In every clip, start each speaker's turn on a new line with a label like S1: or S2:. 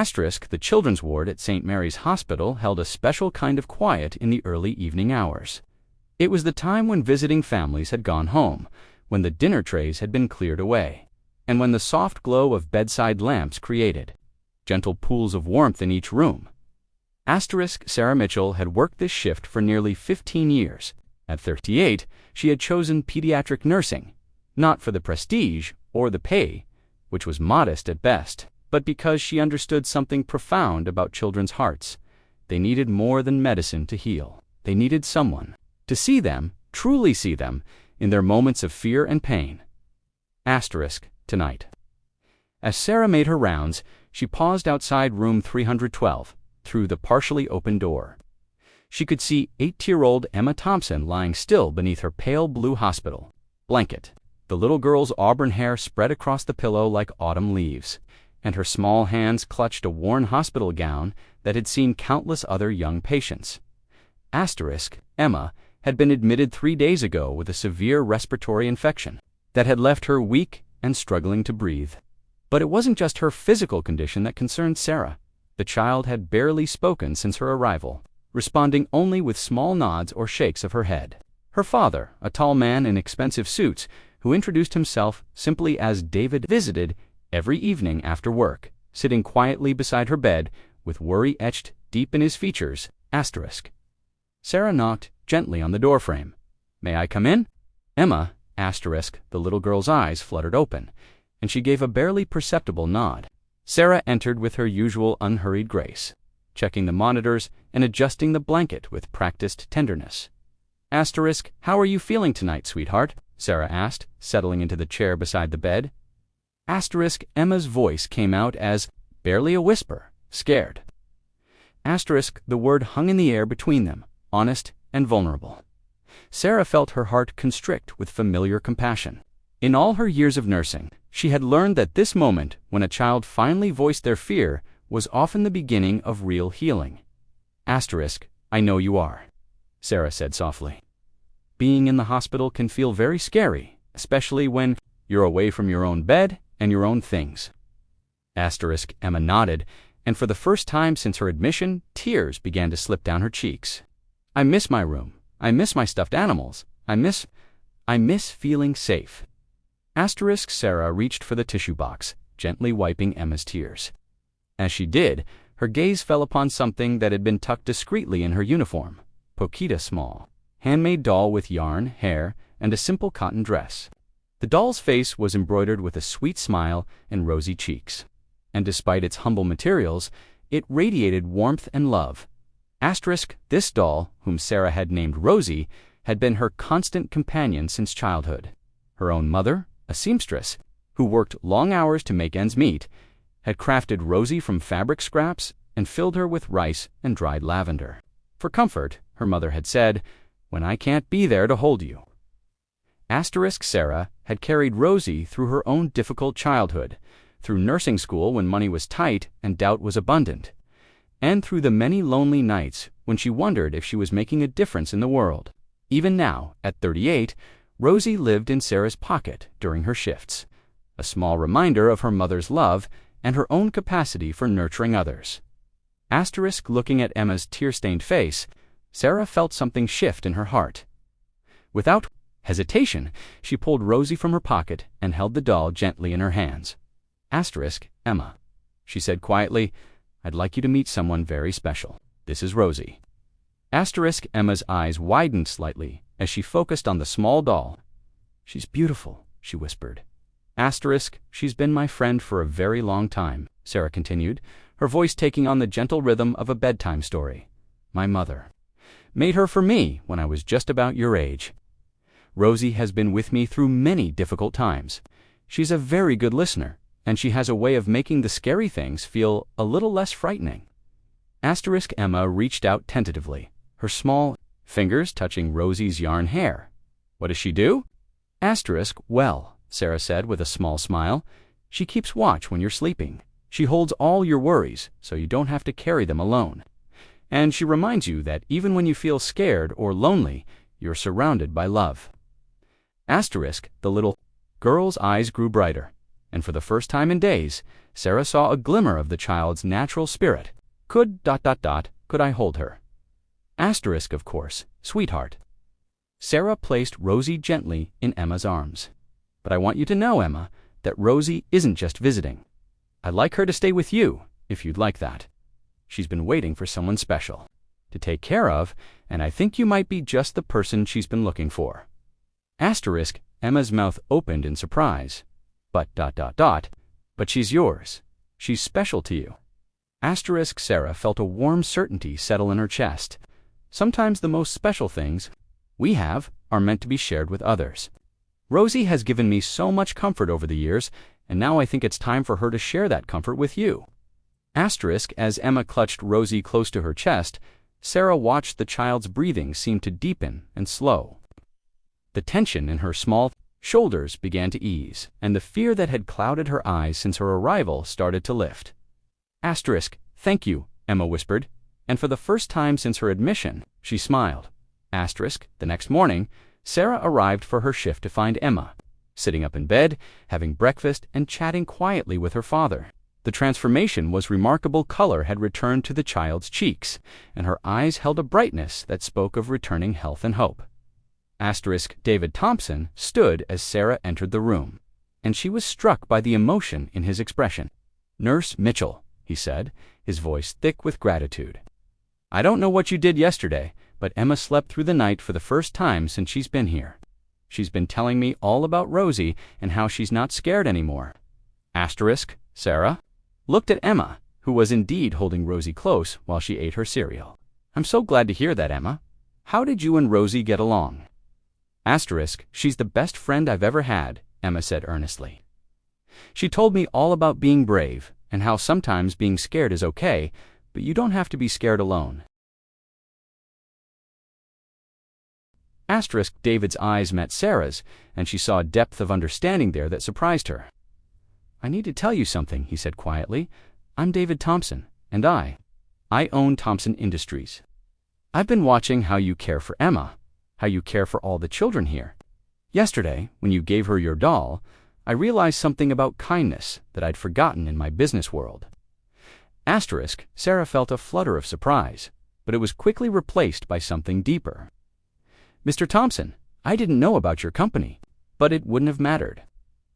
S1: The children's ward at St. Mary's Hospital held a special kind of quiet in the early evening hours. It was the time when visiting families had gone home, when the dinner trays had been cleared away, and when the soft glow of bedside lamps created gentle pools of warmth in each room. Sarah Mitchell had worked this shift for nearly 15 years. At 38, she had chosen pediatric nursing, not for the prestige or the pay, which was modest at best, but because she understood something profound about children's hearts. They needed more than medicine to heal. They needed someone to see them, truly see them, in their moments of fear and pain. Tonight. As Sarah made her rounds, she paused outside room 312, through the partially open door. She could see 8-year-old Emma Thompson lying still beneath her pale blue hospital blanket. The little girl's auburn hair spread across the pillow like autumn leaves, and her small hands clutched a worn hospital gown that had seen countless other young patients. Emma had been admitted 3 days ago with a severe respiratory infection that had left her weak and struggling to breathe. But it wasn't just her physical condition that concerned Sarah. The child had barely spoken since her arrival, responding only with small nods or shakes of her head. Her father, a tall man in expensive suits, who introduced himself simply as David, visited every evening after work, sitting quietly beside her bed, with worry etched deep in his features. Sarah knocked gently on the doorframe. "May I come in?" Emma, the little girl's eyes fluttered open, and she gave a barely perceptible nod. Sarah entered with her usual unhurried grace, checking the monitors and adjusting the blanket with practiced tenderness. "How are you feeling tonight, sweetheart?" Sarah asked, settling into the chair beside the bed. Emma's voice came out as barely a whisper, scared. The word hung in the air between them, honest and vulnerable. Sarah felt her heart constrict with familiar compassion. In all her years of nursing, she had learned that this moment, when a child finally voiced their fear, was often the beginning of real healing. "I know you are," Sarah said softly. "Being in the hospital can feel very scary, especially when you're away from your own bed and your own things." Emma nodded, and for the first time since her admission, tears began to slip down her cheeks. "I miss my room. I miss my stuffed animals. I miss feeling safe." Sarah reached for the tissue box, gently wiping Emma's tears. As she did, her gaze fell upon something that had been tucked discreetly in her uniform, Pokita small, handmade doll with yarn, hair, and a simple cotton dress. The doll's face was embroidered with a sweet smile and rosy cheeks, and despite its humble materials, it radiated warmth and love. This doll, whom Sarah had named Rosie, had been her constant companion since childhood. Her own mother, a seamstress, who worked long hours to make ends meet, had crafted Rosie from fabric scraps and filled her with rice and dried lavender. For comfort, her mother had said, "When I can't be there to hold you." Sarah had carried Rosie through her own difficult childhood, through nursing school when money was tight and doubt was abundant, and through the many lonely nights when she wondered if she was making a difference in the world. Even now, at 38, Rosie lived in Sarah's pocket during her shifts, a small reminder of her mother's love and her own capacity for nurturing others. Looking at Emma's tear-stained face, Sarah felt something shift in her heart. Without hesitation, she pulled Rosie from her pocket and held the doll gently in her hands. "Emma," she said quietly, "I'd like you to meet someone very special. This is Rosie." Emma's eyes widened slightly as she focused on the small doll. "She's beautiful," she whispered. "She's been my friend for a very long time," Sarah continued, her voice taking on the gentle rhythm of a bedtime story. "My mother made her for me when I was just about your age. Rosie has been with me through many difficult times. She's a very good listener, and she has a way of making the scary things feel a little less frightening." Emma reached out tentatively, her small fingers touching Rosie's yarn hair. "What does she do?" "Well," Sarah said with a small smile, "she keeps watch when you're sleeping. She holds all your worries, so you don't have to carry them alone. And she reminds you that even when you feel scared or lonely, you're surrounded by love." The little girl's eyes grew brighter. and for the first time in days, Sarah saw a glimmer of the child's natural spirit. Could I hold her? Asterisk, of course, sweetheart. Sarah placed Rosie gently in Emma's arms. But I want you to know, Emma, that Rosie isn't just visiting. I'd like her to stay with you, if you'd like that. She's been waiting for someone special to take care of, and I think you might be just the person she's been looking for. Asterisk, Emma's mouth opened in surprise. But she's yours. She's special to you. Asterisk, Sarah felt a warm certainty settle in her chest. Sometimes the most special things we have are meant to be shared with others. Rosie has given me so much comfort over the years, and now I think it's time for her to share that comfort with you. Asterisk, as Emma clutched Rosie close to her chest, Sarah watched the child's breathing seem to deepen and slow. The tension in her small shoulders began to ease, and the fear that had clouded her eyes since her arrival started to lift. Asterisk, thank you, Emma whispered, and for the first time since her admission, she smiled. Asterisk, the next morning, Sarah arrived for her shift to find Emma sitting up in bed, having breakfast, and chatting quietly with her father. The transformation was remarkable. Color had returned to the child's cheeks, and her eyes held a brightness that spoke of returning health and hope. Asterisk, David Thompson stood as Sarah entered the room, and she was struck by the emotion in his expression. Nurse Mitchell, he said, his voice thick with gratitude. I don't know what you did yesterday, but Emma slept through the night for the first time since she's been here. She's been telling me all about Rosie and how she's not scared anymore. Asterisk, Sarah looked at Emma, who was indeed holding Rosie close while she ate her cereal. I'm so glad to hear that, Emma. How did you and Rosie get along? Asterisk, she's the best friend I've ever had, Emma said earnestly. She told me all about being brave and how sometimes being scared is okay, but you don't have to be scared alone. Asterisk, David's eyes met Sarah's, and she saw a depth of understanding there that surprised her. I need to tell you something, he said quietly. I'm David Thompson, and I own Thompson Industries. I've been watching how you care for Emma, how you care for all the children here. Yesterday, when you gave her your doll, I realized something about kindness that I'd forgotten in my business world. Asterisk, Sarah felt a flutter of surprise, but it was quickly replaced by something deeper. Mr. Thompson, I didn't know about your company, but it wouldn't have mattered.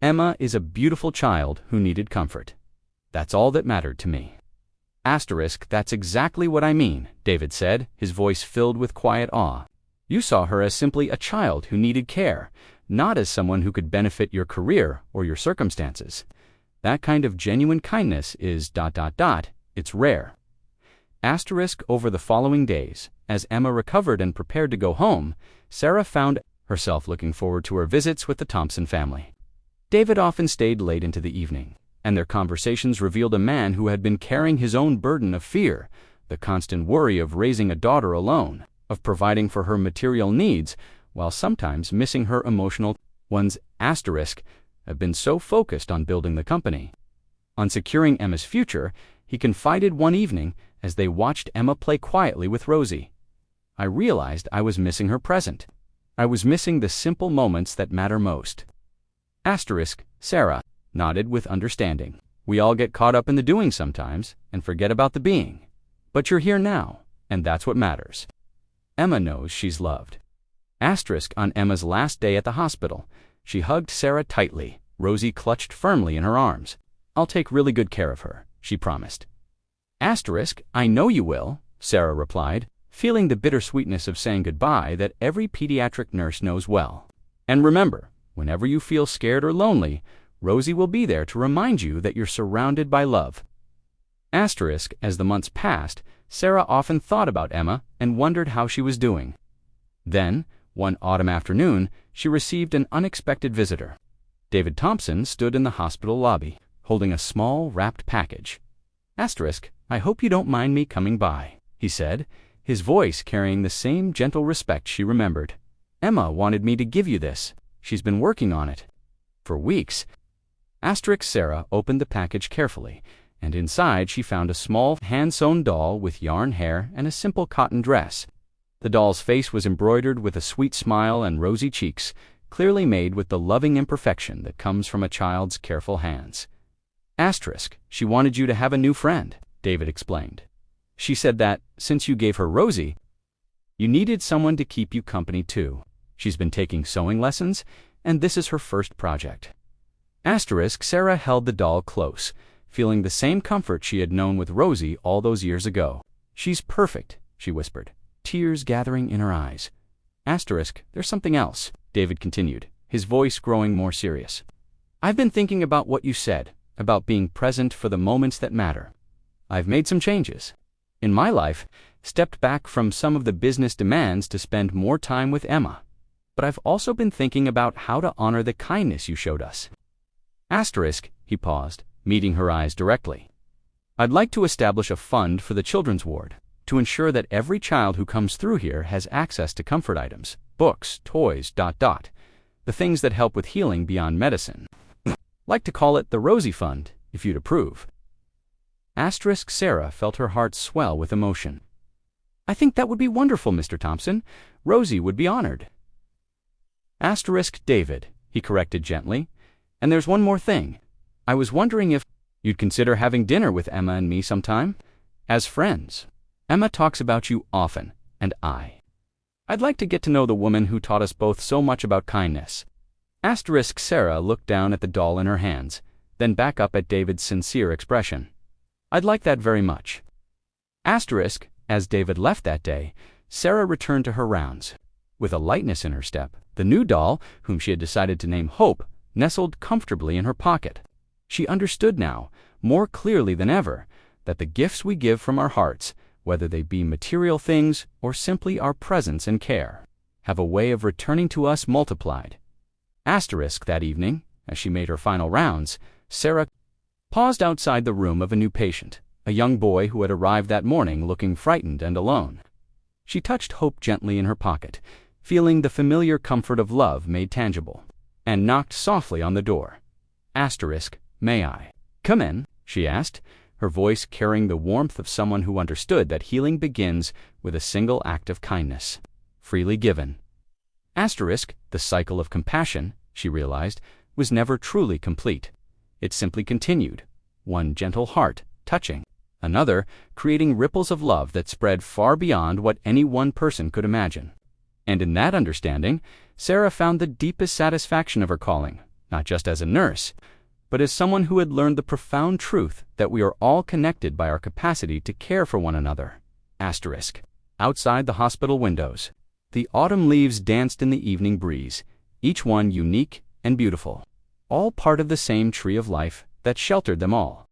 S1: Emma is a beautiful child who needed comfort. That's all that mattered to me. Asterisk, that's exactly what I mean, David said, his voice filled with quiet awe. You saw her as simply a child who needed care, not as someone who could benefit your career or your circumstances. That kind of genuine kindness is ... it's rare. Asterisk, over the following days, as Emma recovered and prepared to go home, Sarah found herself looking forward to her visits with the Thompson family. David often stayed late into the evening, and their conversations revealed a man who had been carrying his own burden of fear, the constant worry of raising a daughter alone, of providing for her material needs, while sometimes missing her emotional ones. Asterisk, had been so focused on building the company. On securing Emma's future, he confided one evening as they watched Emma play quietly with Rosie. I realized I was missing her present. I was missing the simple moments that matter most. Asterisk, Sarah nodded with understanding. We all get caught up in the doing sometimes and forget about the being. But you're here now, and that's what matters. Emma knows she's loved. Asterisk, on Emma's last day at the hospital, she hugged Sarah tightly. Rosie clutched firmly in her arms. I'll take really good care of her, she promised. Asterisk, I know you will, Sarah replied, feeling the bittersweetness of saying goodbye that every pediatric nurse knows well. And remember, whenever you feel scared or lonely, Rosie will be there to remind you that you're surrounded by love. Asterisk, as the months passed, Sarah often thought about Emma and wondered how she was doing. Then, one autumn afternoon, she received an unexpected visitor. David Thompson stood in the hospital lobby, holding a small, wrapped package. Asterisk, I hope you don't mind me coming by, he said, his voice carrying the same gentle respect she remembered. Emma wanted me to give you this. She's been working on it for weeks. Asterisk, Sarah opened the package carefully, and inside she found a small, hand-sewn doll with yarn hair and a simple cotton dress. The doll's face was embroidered with a sweet smile and rosy cheeks, clearly made with the loving imperfection that comes from a child's careful hands. Asterisk, she wanted you to have a new friend, David explained. She said that, since you gave her Rosie, you needed someone to keep you company too. She's been taking sewing lessons, and this is her first project. Asterisk, Sarah held the doll close, feeling the same comfort she had known with Rosie all those years ago. She's perfect, she whispered, tears gathering in her eyes. Asterisk, there's something else, David continued, his voice growing more serious. I've been thinking about what you said, about being present for the moments that matter. I've made some changes. In my life, stepped back from some of the business demands to spend more time with Emma. But I've also been thinking about how to honor the kindness you showed us. Asterisk, he paused, meeting her eyes directly. I'd like to establish a fund for the children's ward, to ensure that every child who comes through here has access to comfort items, books, toys, ... the things that help with healing beyond medicine. Like to call it the Rosie Fund, if you'd approve. Asterisk, Sarah felt her heart swell with emotion. I think that would be wonderful, Mr. Thompson. Rosie would be honored. Asterisk, David, he corrected gently. And there's one more thing. I was wondering if you'd consider having dinner with Emma and me sometime? As friends. Emma talks about you often, and I'd like to get to know the woman who taught us both so much about kindness. Asterisk, Sarah looked down at the doll in her hands, then back up at David's sincere expression. I'd like that very much. Asterisk, as David left that day, Sarah returned to her rounds. With a lightness in her step, the new doll, whom she had decided to name Hope, nestled comfortably in her pocket. She understood now, more clearly than ever, that the gifts we give from our hearts, whether they be material things or simply our presence and care, have a way of returning to us multiplied. Asterisk, that evening, as she made her final rounds, Sarah paused outside the room of a new patient, a young boy who had arrived that morning looking frightened and alone. She touched Hope gently in her pocket, feeling the familiar comfort of love made tangible, and knocked softly on the door. Asterisk, may I come in? She asked, her voice carrying the warmth of someone who understood that healing begins with a single act of kindness, freely given. Asterisk, the cycle of compassion, she realized, was never truly complete. It simply continued, one gentle heart touching another, creating ripples of love that spread far beyond what any one person could imagine. And in that understanding, Sarah found the deepest satisfaction of her calling, not just as a nurse, but as someone who had learned the profound truth that we are all connected by our capacity to care for one another. Asterisk. Outside the hospital windows, the autumn leaves danced in the evening breeze, each one unique and beautiful, all part of the same tree of life that sheltered them all.